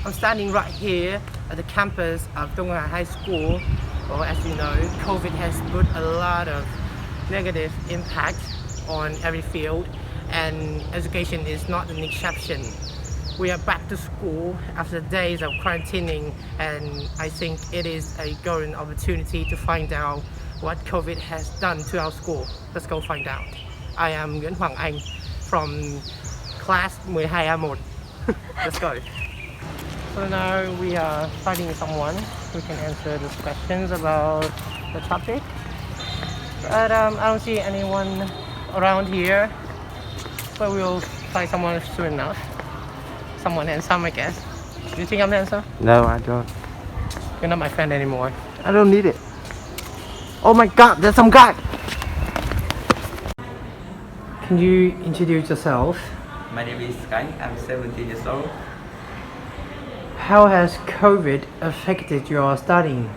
I'm standing right here at the campus of Donghua High School. Well, as you know, COVID has put a lot of negative impact on every field, and education is not an exception. We are back to school after days of quarantining, and I think it is a golden opportunity to find out what COVID has done to our school. Let's go find out. I am Nguyễn Hoàng Anh from class 12A1. Let's go. So now we are finding someone who can answer these questions about the topic. But I don't see anyone around here. But we'll find someone soon enough. Someone handsome, I guess. Do you think I'm handsome? No, I don't. You're not my friend anymore. I don't need it. Oh my god, there's some guy! Can you introduce yourself? My name is Sky. I'm 17 years old. How has COVID affected your studying?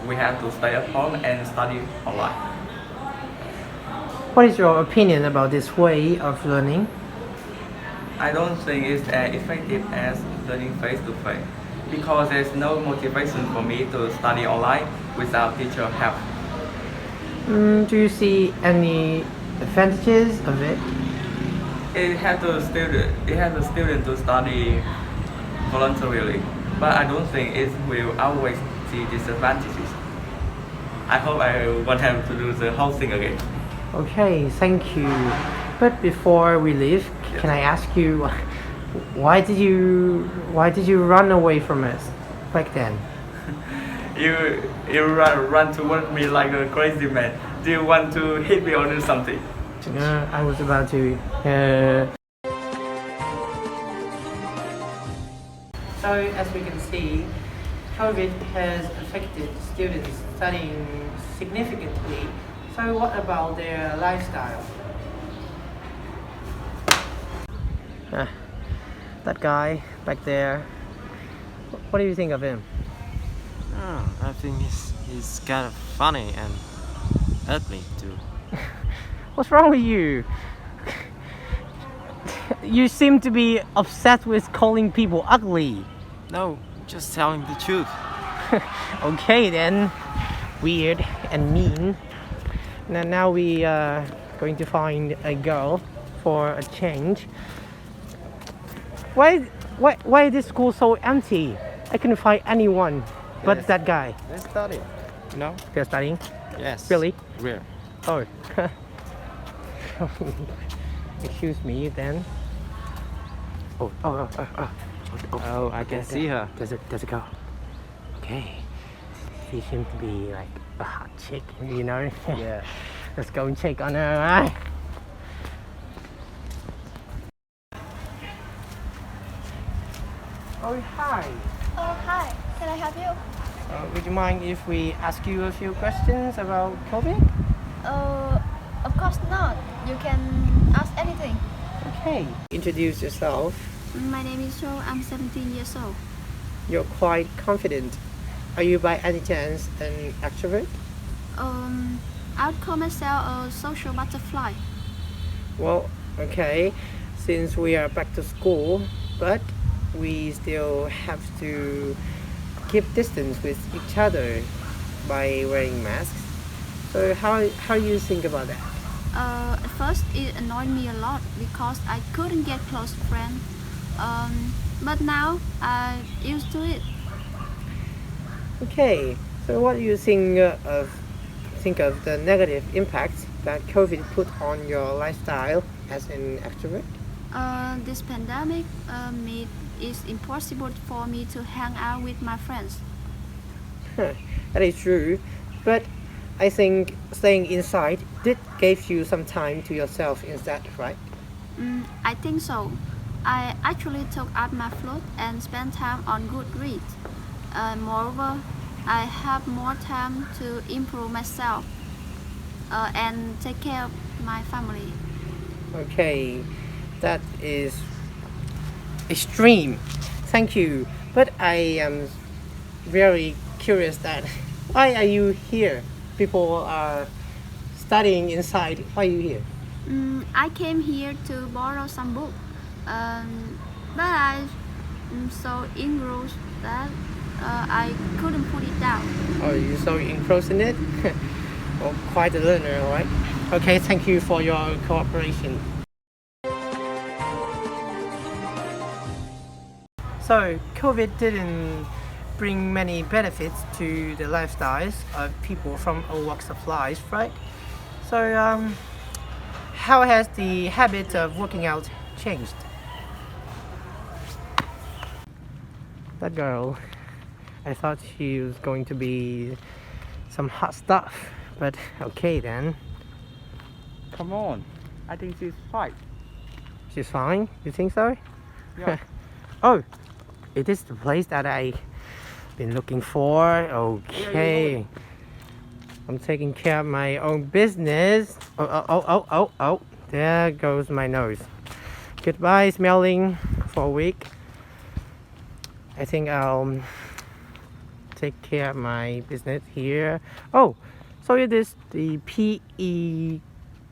We have to stay at home and study online. What is your opinion about this way of learning? I don't think it's as effective as learning face to face because there's no motivation for me to study online without teacher help. Do you see any advantages of it? It has the student to study voluntarily, but I don't think it will always see disadvantages. I hope I won't have to do the whole thing again. Okay, thank you. But before we leave, can I ask you, why did you run away from us back then? You run toward me like a crazy man. Do you want to hit me or do something? I was about to. So as we can see, COVID has affected students studying significantly. So what about their lifestyle? That guy back there. What do you think of him? Oh, I think he's kind of funny and ugly too. What's wrong with you? You seem to be obsessed with calling people ugly. No, just telling the truth. Okay then. Weird and mean. Now we are going to find a girl for a change. Why is this school so empty? I couldn't find anyone but Yes. that guy. Let's study. No? They're studying? Yes. Really? Real. Oh. Excuse me then. Oh, I can see her. There's a girl. Okay. She seems to be like a hot chick, you know? Yeah. Let's go and check on her, right? Oh, hi. Oh, hi. Can I help you? Would you mind if we ask you a few questions about COVID? Of course not. You can ask anything. Okay. Introduce yourself. My name is Jo. I'm 17 years old. You're quite confident. Are you by any chance an extrovert? I would call myself a social butterfly. Well, okay. Since we are back to school, but we still have to keep distance with each other by wearing masks. So how do you think about that? At first, it annoyed me a lot because I couldn't get close friends. But now I'm used to it. Okay. So what do you think of the negative impact that COVID put on your lifestyle as an extrovert? This pandemic made it impossible for me to hang out with my friends. That is true, but I think staying inside did give you some time to yourself instead, right? I think so. I actually took up my flute and spent time on good reads. Moreover, I have more time to improve myself and take care of my family. Okay, that is extreme. Thank you. But I am very curious that why are you here? People are studying inside. Why are you here? I came here to borrow some book. but I so engrossed that I couldn't put it down. Oh, you're so engrossed in it? Oh, quite a learner, alright? Okay, thank you for your cooperation. So, COVID didn't bring many benefits to the lifestyles of people from all walks of life, right? So, how has the habit of working out changed? That girl, I thought she was going to be some hot stuff, but okay then. Come on, I think she's fine. She's fine? You think so? Yeah. Oh, it is the place that I've been looking for. Okay. I'm taking care of my own business. Oh. There goes my nose. Goodbye, smelling for a week. I think I'll take care of my business here. Oh, so it is the PE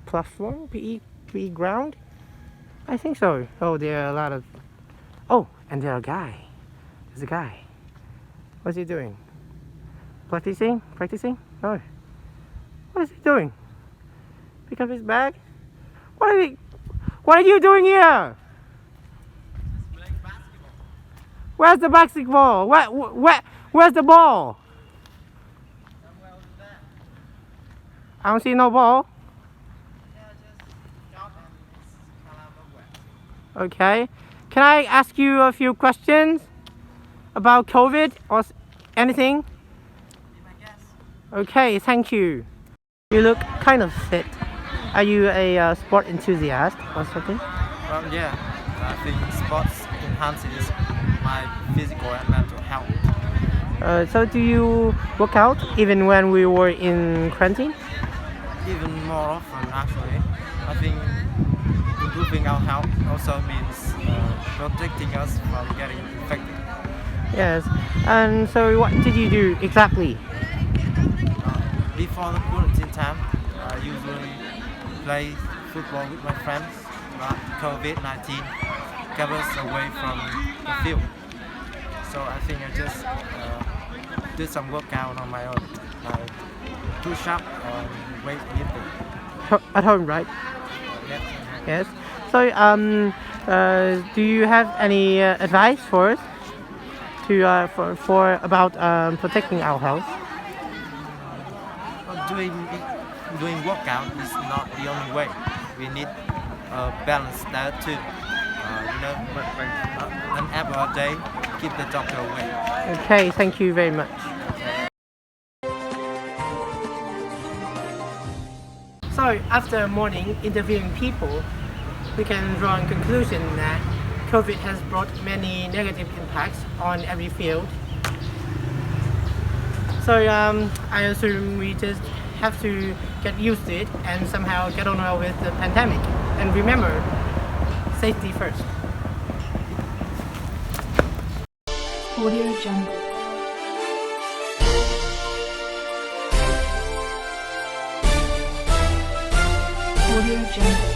platform? PE ground? I think so. Oh, there are a lot of... Oh, and there's a guy. There's a guy. What's he doing? Practicing? Oh. What is he doing? Pick up his bag? What are you doing here? Playing basketball. Where's the basketball? Where's the ball? Somewhere over there. I don't see no ball. Yeah, just jump and it's kind of nowhere. Okay. Can I ask you a few questions about COVID or anything? Be my guest. Okay, thank you. You look kind of fit. Are you a sport enthusiast or something? Well, yeah, I think sports enhances my physical and mental health. So do you work out even when we were in quarantine? Even more often, actually. I think improving our health also means protecting us from getting infected. Yes. And so what did you do exactly? Before the quarantine time, I usually play football with my friends, but COVID-19 kept us away from the field. So I think I just did some workout on my own, like push-up and weightlifting. At home, right? Yeah. Yes. So do you have any advice for us to for about protecting our health? Doing workout is not the only way. We need a balanced diet too. An apple a day keep the doctor away. Okay, thank you very much. So after morning interviewing people, we can draw a conclusion that COVID has brought many negative impacts on every field. So I assume we just have to get used to it and somehow get on well with the pandemic. And remember, safety first. Audio Jungle. Audio Jungle.